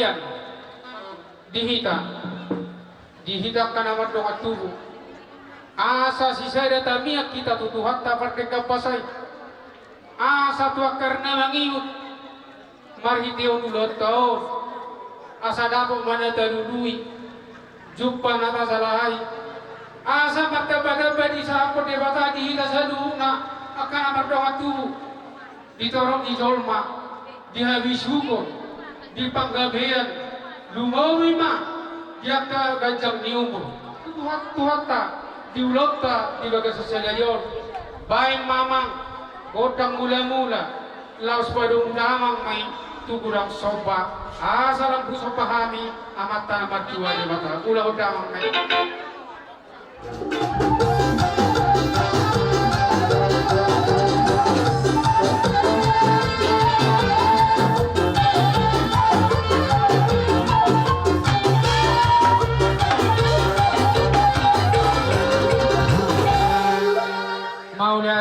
panggabian dihita kana madong at tubo asa si sada tamiak kita tutuhat tapar kekapasay asa tuak karena mangiut marhitiyon ulot taon asa dapo manadalului jumpa nata salahay asa magtabagaba di sa apod debata dihita sa luuna akan madong at tubo ditorong idolma dihabis hukum di panggabian lumawi ma diakta gajang niumur tuhat ta diulot ta di bagas sosyayon bain mamang godang mula-mula laos padung damang may tugurang sopa asalang puso pahami amat tanamat juwa di mata ulaw damang may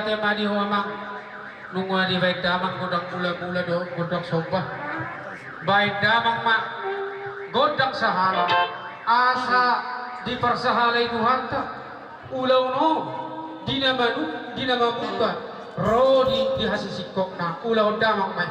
ate madi huamang nungwa di baik damang godang mula-mula do godang soba baik damang mak godang sahala asa di persahala itu hanta ulau no dinama muka rodi di hasil sikok na ulau damang mak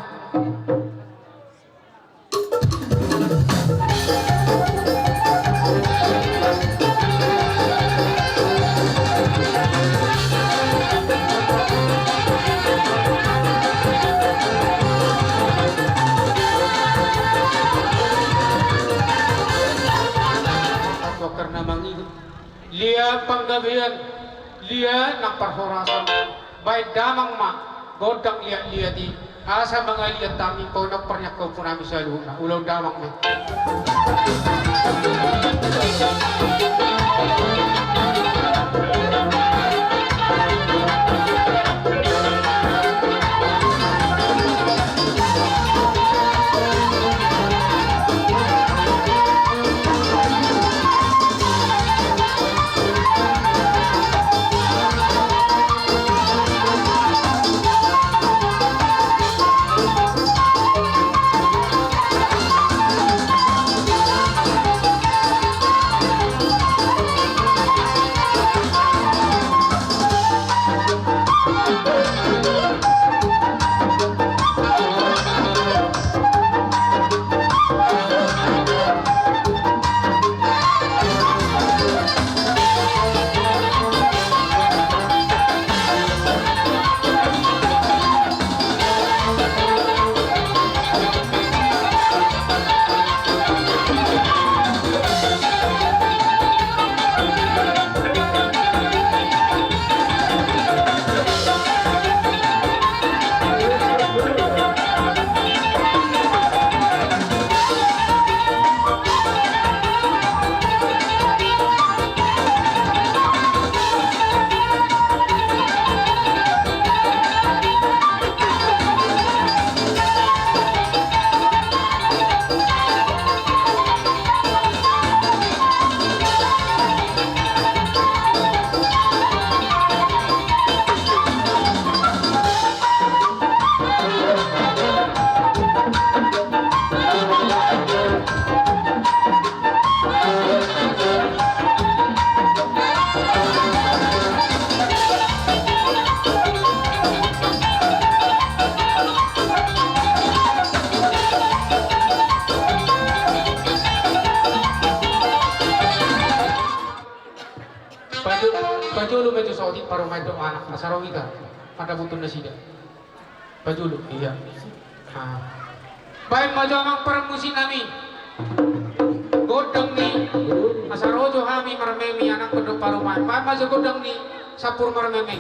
karena mangikut lia panggabian lia nak perhorasan baik damang mak godang lia di asa mga liat tami pondok pernyak kau punami saluna ulau damang mak Pajulu medyo saudi para medyo anak asarawi ka pada butun na sida pajulu iya baik maju amang permusin kami godang ni asarojo kami marmemi anak kedua paruman baik maju godang ni sapur marmemi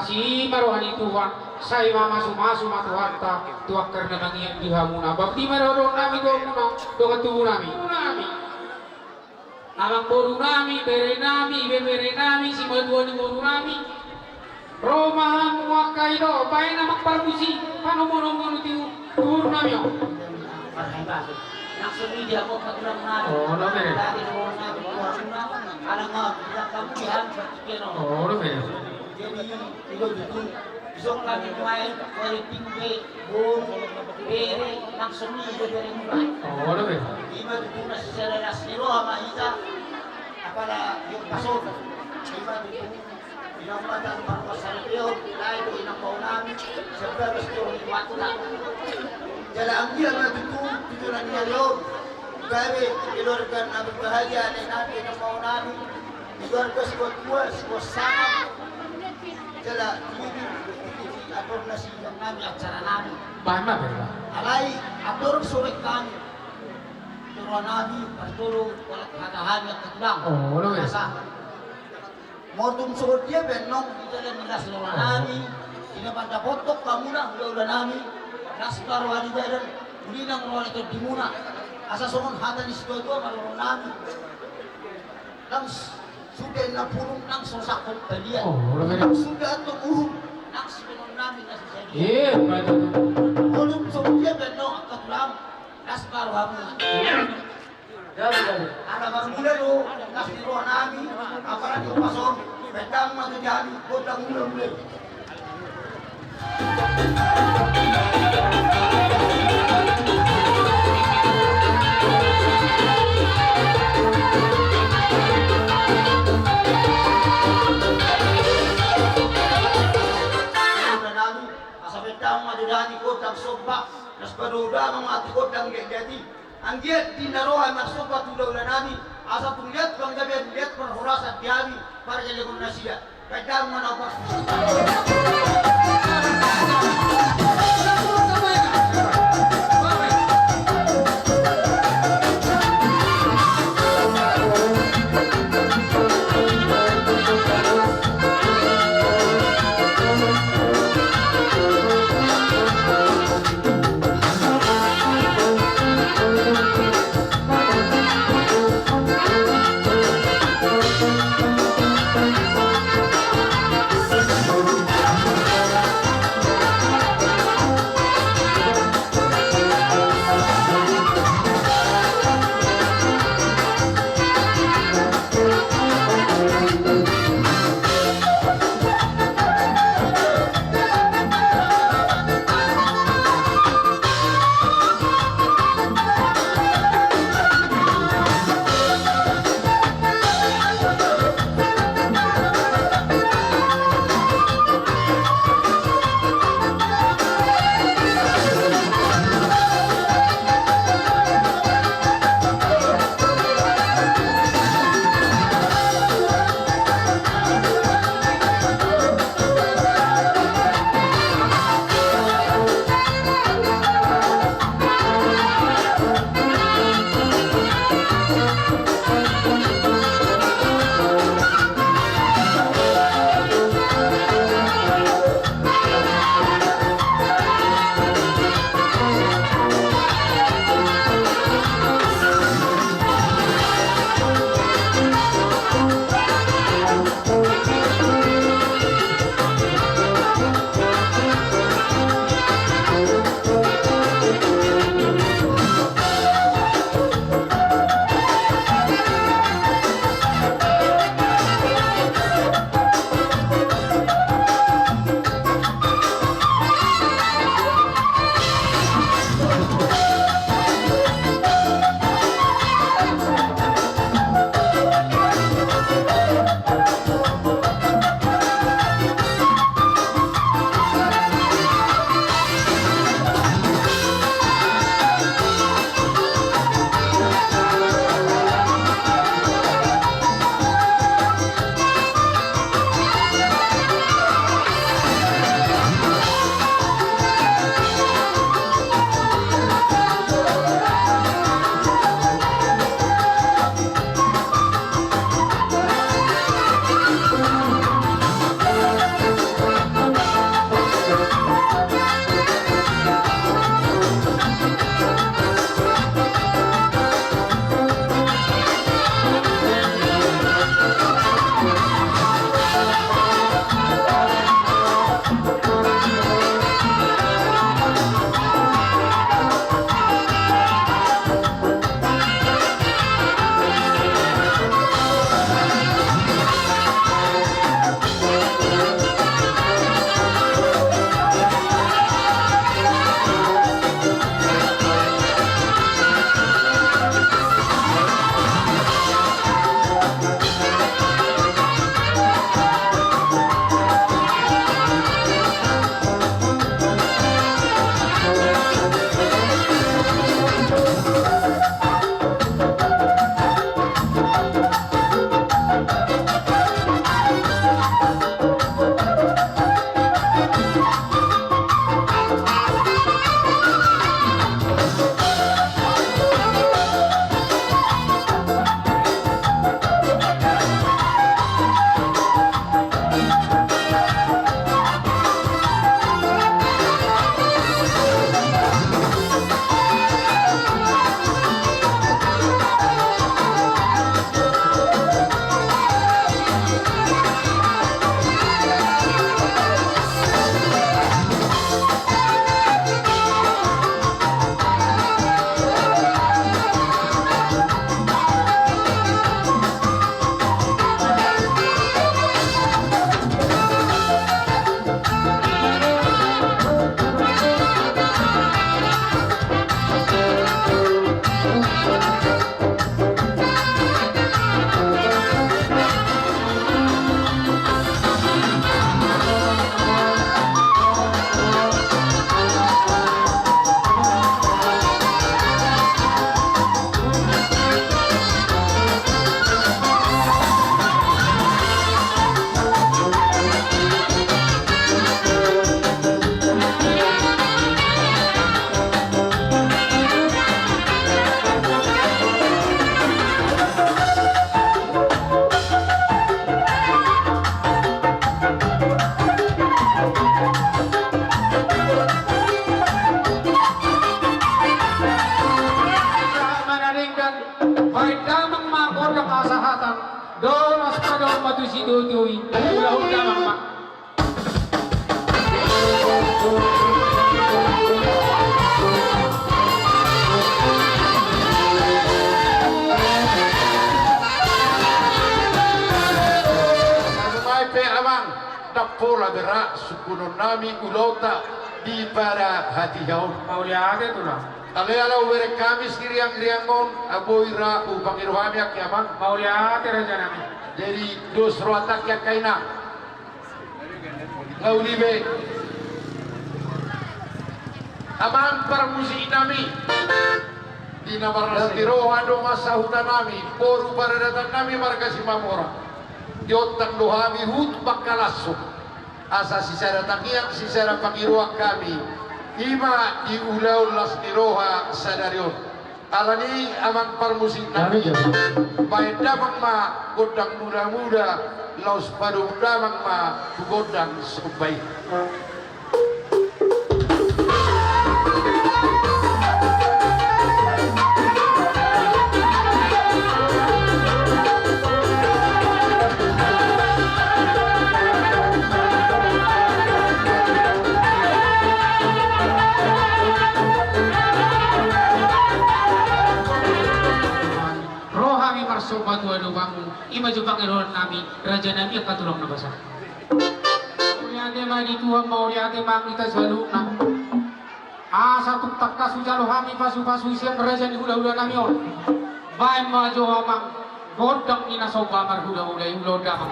si marohani Tuhan saya masu matuhatta tuak karena mangiyak dihamuna bakti marorong nami gomuna doa tubuh nami amang boru nami bere nami si maduani boru nami Roma muakai do pae namak parbusi panomono tiu tubuh nami langsung dia kok katulang nami. Oh, no mere. Dati mo na alang nga kamuhan sa tikeno. Oh, no mere. Jadi ilo dito isong lagi kumain kaya tingbe bom bere langsung ni bere mulai. Oh, no mere. Iba dito na si Serenas nilo ama ita apala yung pasok. Iba dito pinamatan para sa Rio dahil do inang namin sa gusto ni Watula. Jala ang dia na dito na niya loob. Gabi, ilorgan na bahagia na natin ang mga namin. Ilorgan si Watwas, wasama. Jala, ator na silang namin at sana namin. Bahan ma bere. Alay, ator surik kami. Turuan namin, pagtulong, walang hatahan at katulang. Oh, no mere. Mortum suot dia benong, italan nila sa lulan namin. Inapandapotok kamuna, lulan namin. Naskar wali jalan, uli nang ruang itu dimuna. Asa songon hata ni situ itu marunong namin. Nang sudah na purong nang sosakot talian. Oh, wala Nang sudah tumuhong nang sipinon namin na sa Eh, betul. Olum dia benong ang katulang. Naskar wali. Ada mula lo, naskiruan namin. Aparat yung pasok, betang matujali, kodang mula. Nas paduda mga atikot ng gayati. Ang giyat dinarohan magsupat tulaw na namin. Asa tuliat bang gabi liat perhuras at diami para jalikon na siya. Kadang manapas. batu si doi ulah mama. Pola berak sukunon nami ulota di para hati haun. Mau lihat itu lah. Ale were kami siriang-riangon aboira upang irohami akiamang. Mau lihat raja nami. Jadi dos roatak ya kaina. Ngaulibe. Amang para musik nami. Di nama tiro ado masa hutan nami. Boru para datang nami marga si mamora. Diotang dohami hut bakalasuk. Asa sisara takiak sisara pangiruak kami ima di ulau las niroha sadarion alani amang parmusik nabi baik damang ma godang muda-muda laus padung damang ma godang sebaik. Sobat waduh bangun, ima jepang eron nami, raja nami akan tulong nabasa. Lihat mah di Tuhan mau lihat mah kita selalu nak. Satu takka sujalo kami pasu siap raja ni hula nami on. Baik mah jo amang, godang ina soba mar hula damang.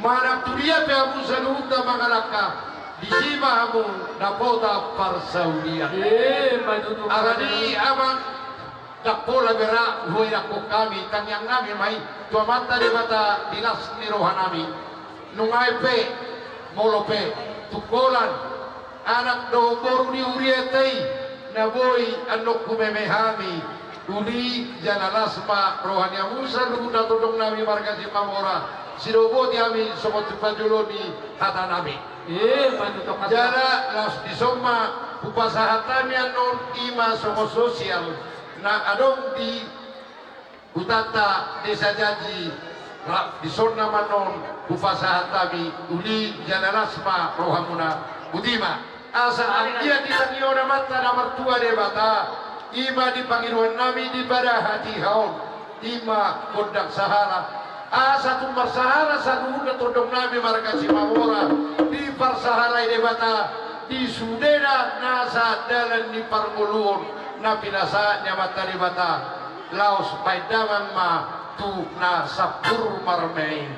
Mana turia pe abu sanuda mangalaka di sima amu napota parsaudia. Madudu. Arani amang dapola bera huira ko kami tangyang nami mai tua mata de mata dinas ni rohanami. Nungai pe molope tukolan anak do boru ni urietei na boy anok kumemehami uli janalasma rohania musa luda todong nami marga si mamora. Sirobo diami sobat pajuloni hata nami. Madudu. Jara las disoma upasahatami anon ima somo sosial na adong di utata desa janji di sonna manon upasahatami uli janarasma rohamuna udima asa dia ditangiona mata na mertua debata ima di pangiruan nami di pada hati haon ima kondak sahara satu marsahara satu udah todong nami marga si mamora di parsahara debata di sudena nasa dalan di parmuluon na pinasa nyamata di bata laos paidaman ma tu na sapur marmain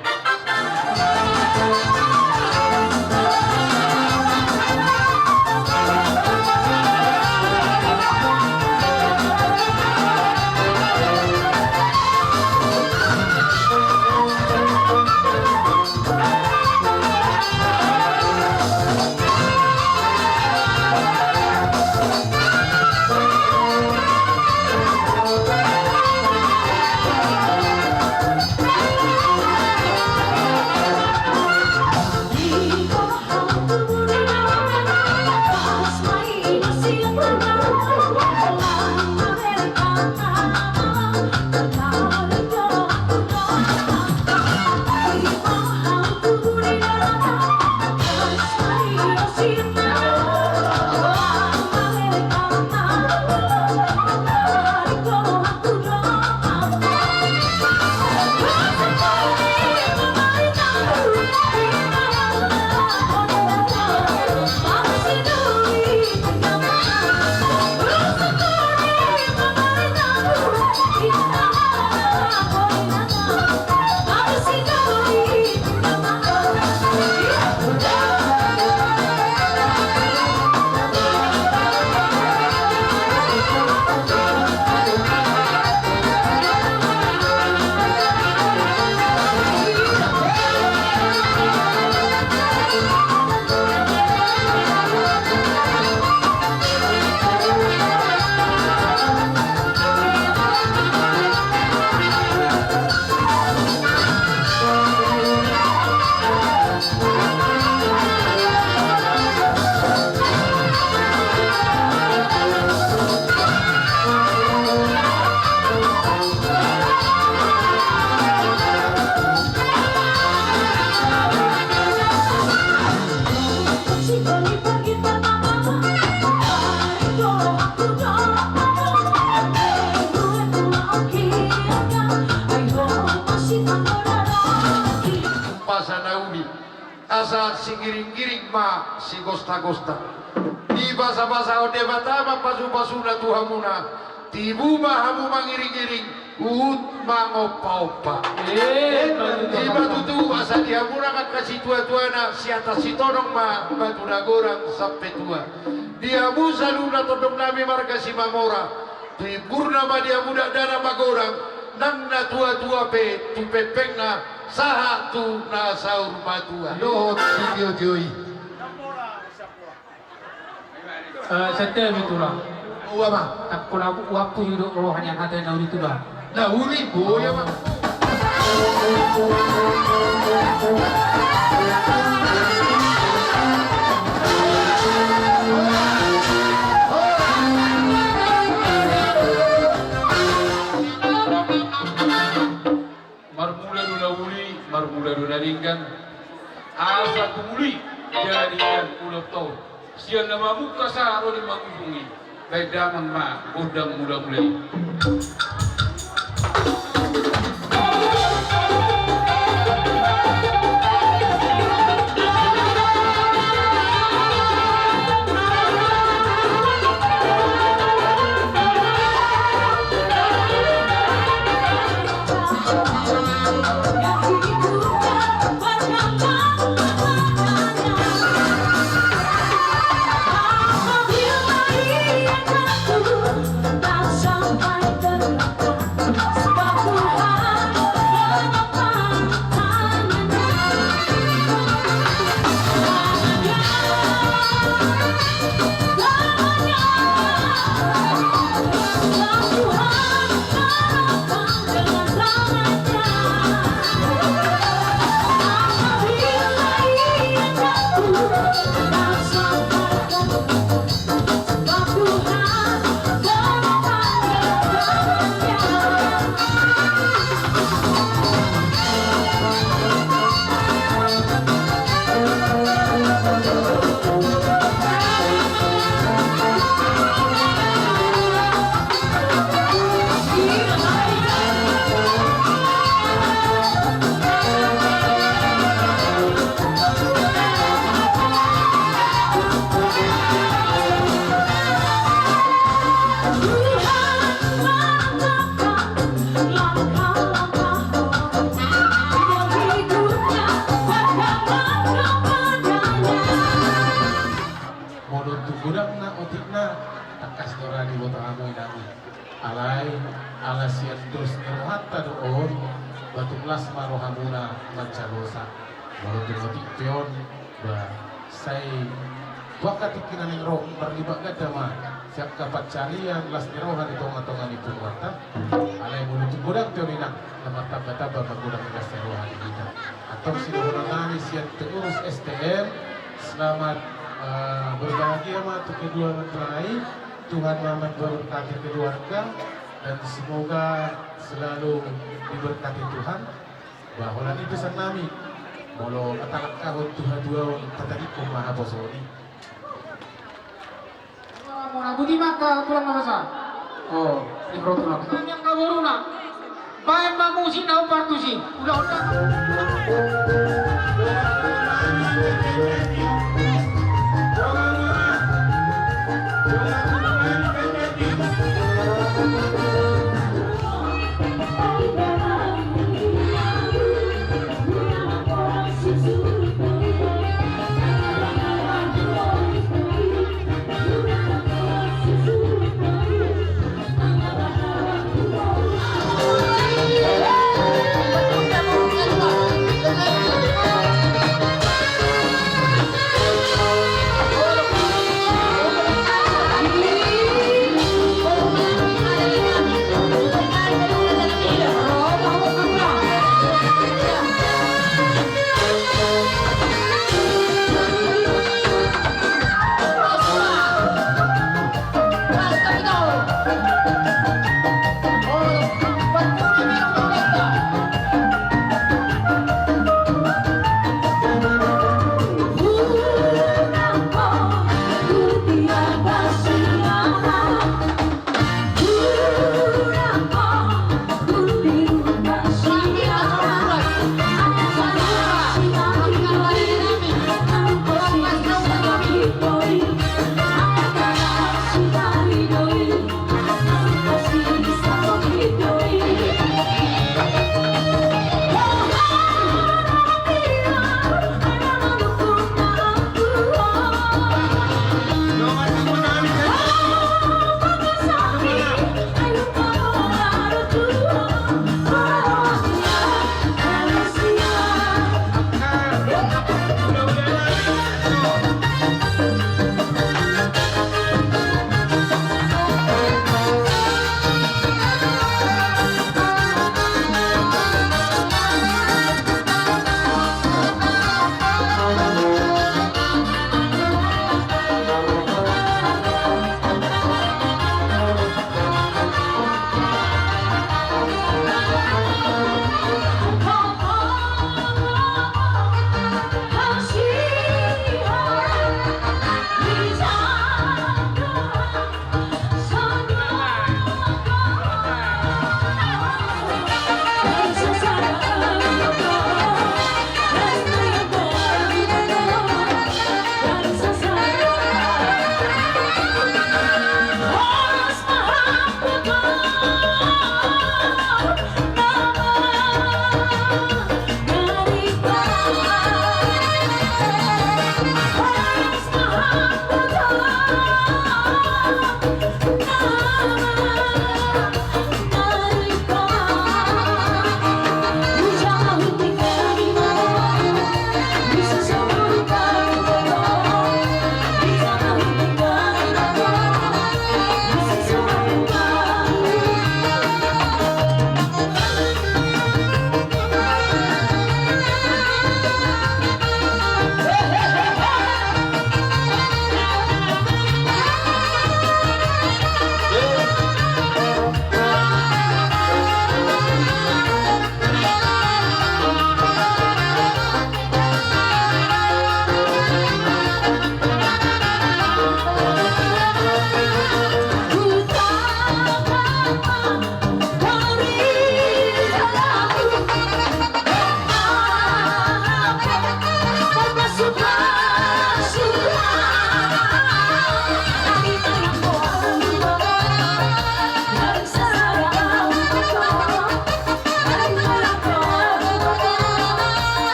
asa si giring-giring ma si gosta-gosta di basa-basa ode batama pasu-pasu na tuhamuna tibu ma hamu mangiring-giring uhut mangopa-opa di batutu asa dihamuna kan kasih tua-tua na si atas si tonong ma batu nagorang sampai tua dihamu saluna todong nami marga si mamora di purnama dia muda dana magorang nang na tua-tua pe tu pepeng na saha tu na saur matua dohot video joy Setel itulah. uwa ma Tak kula waktu hidup rohani hati na itu dah. na uli boya ma Marmula duna ringgan asa tumuli jadikan ulah tau sian nama muka saro di mangungi baik daman ma udang muda mulai Sampai terluka, sebab Ai alasian terus hatta doon batu plasma rohamuna mancarosa baru mati peon ba sai wakati kinaning roh berlibat gada mah siap kapat carian las nirohan itu ngatongan itu mata alai mulut gudang teorinak lemah taba-taba magudang las nirohan kita atau sinuhun nami siap terurus STM selamat berbahagia mah untuk kedua mempelai Tuhan Muhammad berkati keluarga dan semoga selalu diberkati Tuhan bahwa nanti pesan nami molo katalak kahon Tuhan dua patadi kumaha bosoni Muna budi maka tulang nabasa. Oh, di tulang. Yang kaburuna. Bayan mamusin na upartusin. Udah.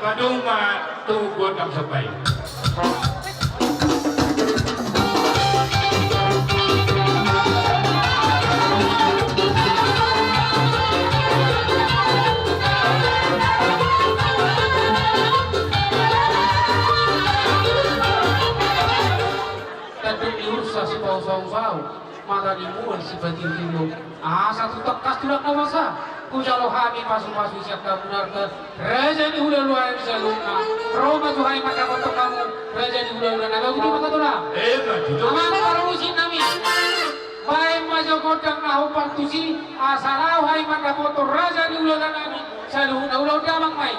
paduma tugot ang sabay. Sa si Pau-Sau-Sau, mata dimuan si Batin-Tino. Satu tekas tulak nawasa. Kujalo hami pasu-pasu siap kamunar ke Raja ni hula-hula yang bisa lunga. Roma tuhai maka kotok kamu. Raja ni hula-hula naga gudi maka tula. Aman para musim nami. Baik majo kodang nahu partusi. Asalau hai maka foto Raja ni hula-hula nami. Salu hula-hula damang mai.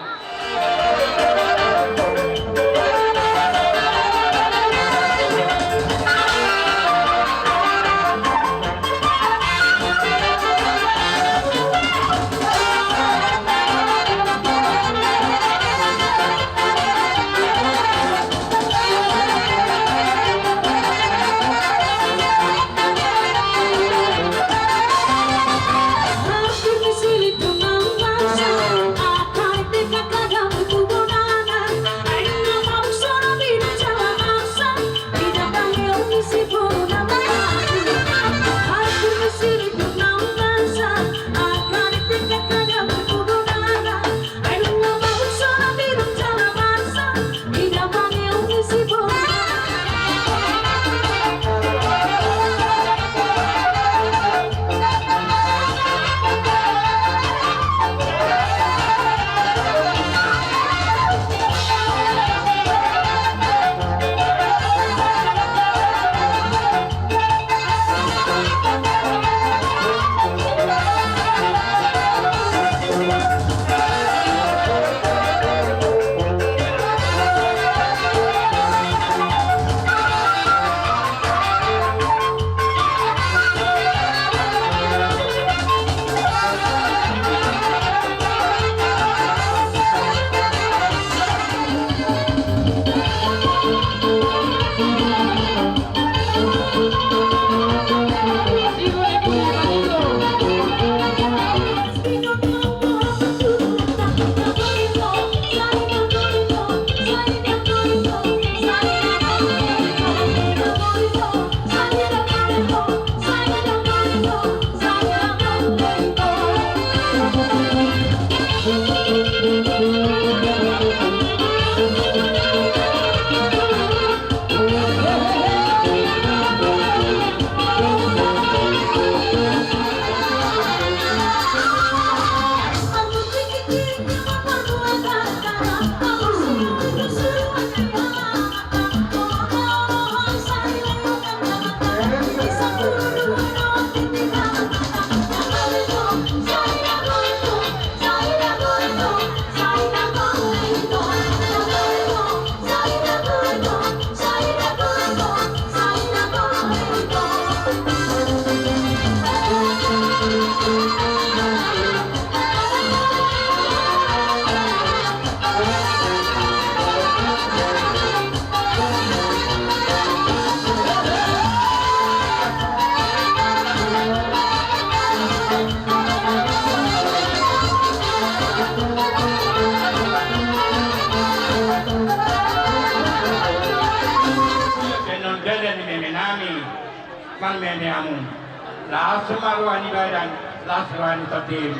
Sumarwani badan laswani tatim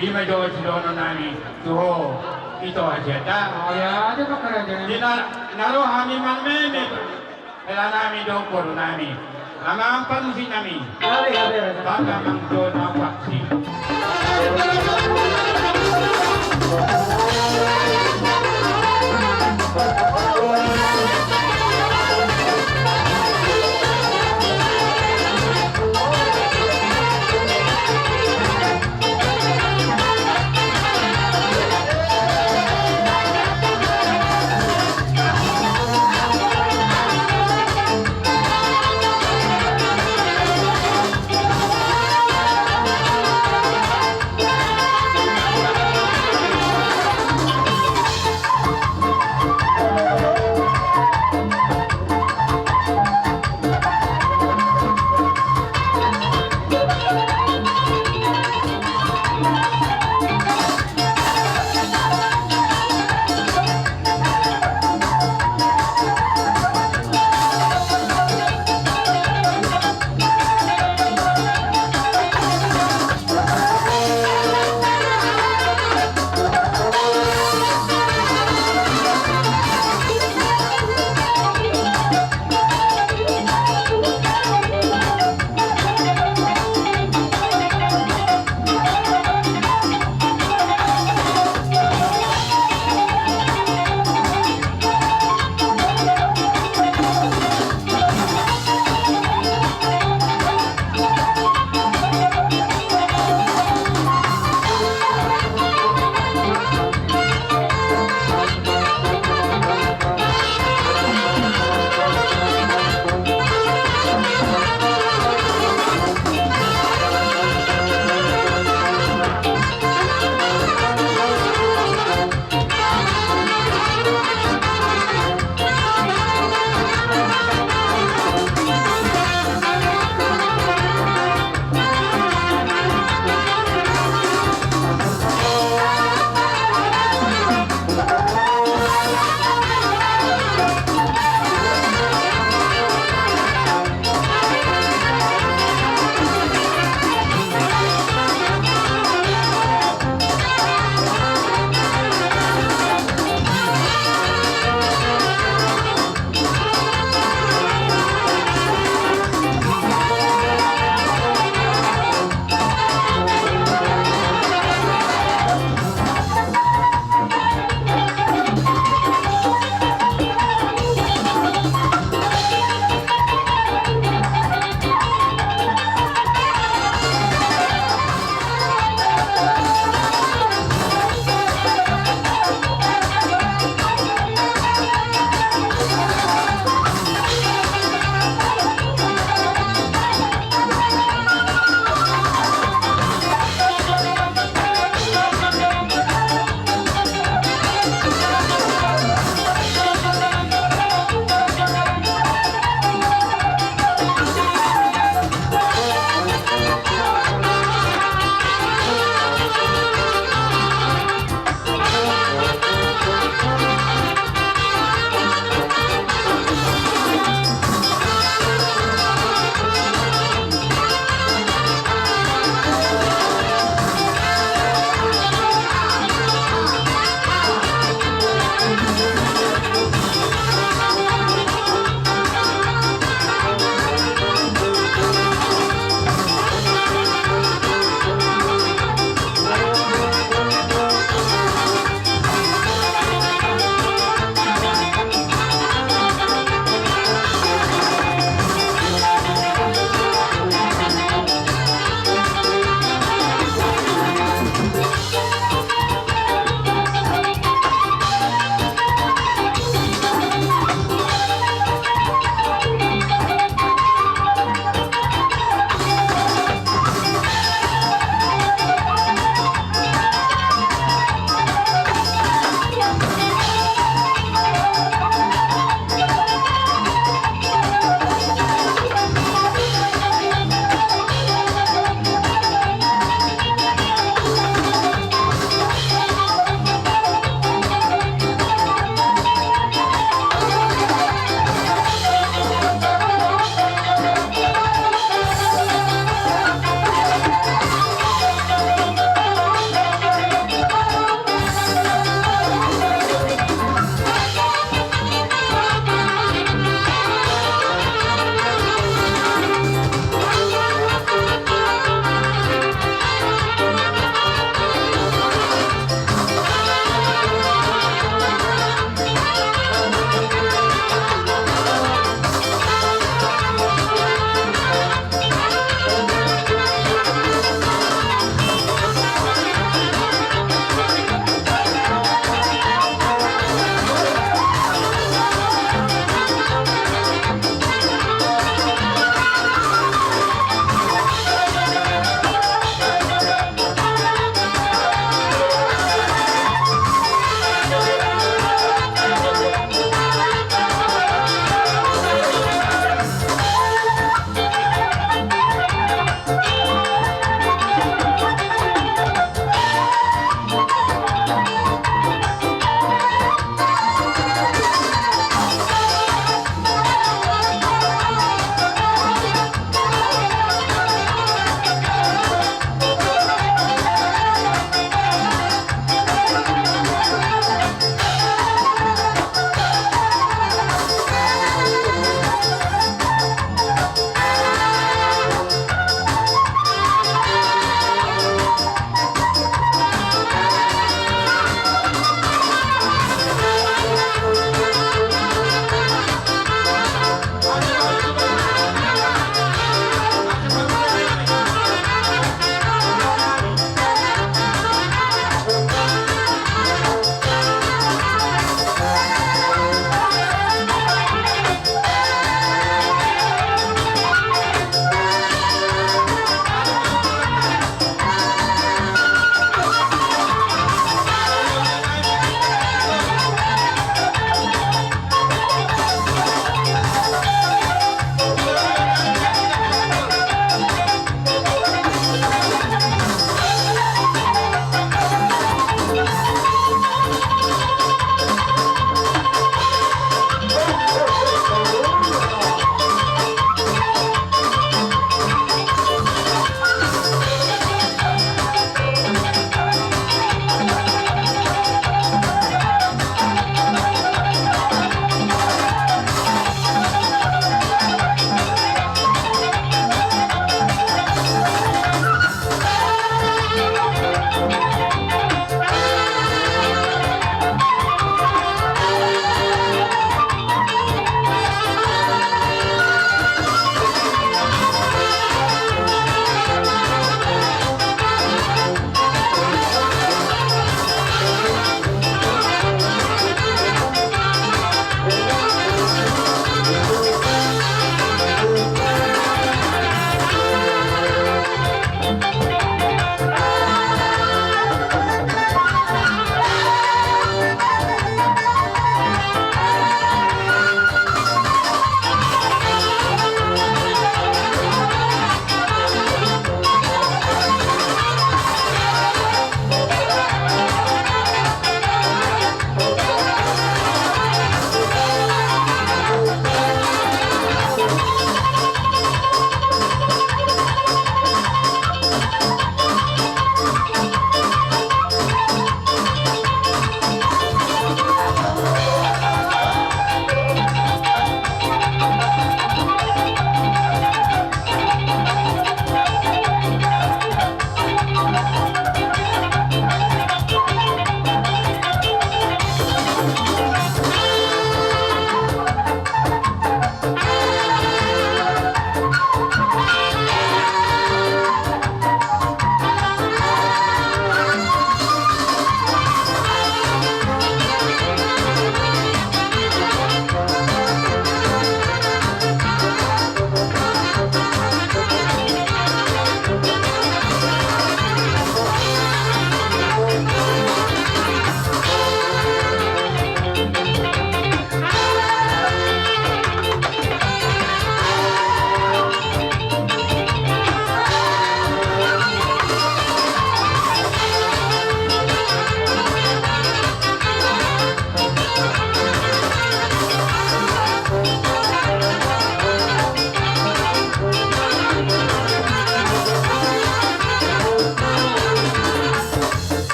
ima do sidono nani tuho ito aja dah. Oh ya, ada pekerjaan. Di naro hami mangmeme ela nami do koru nami ama ampan si nami Ada. baka mang do na waksi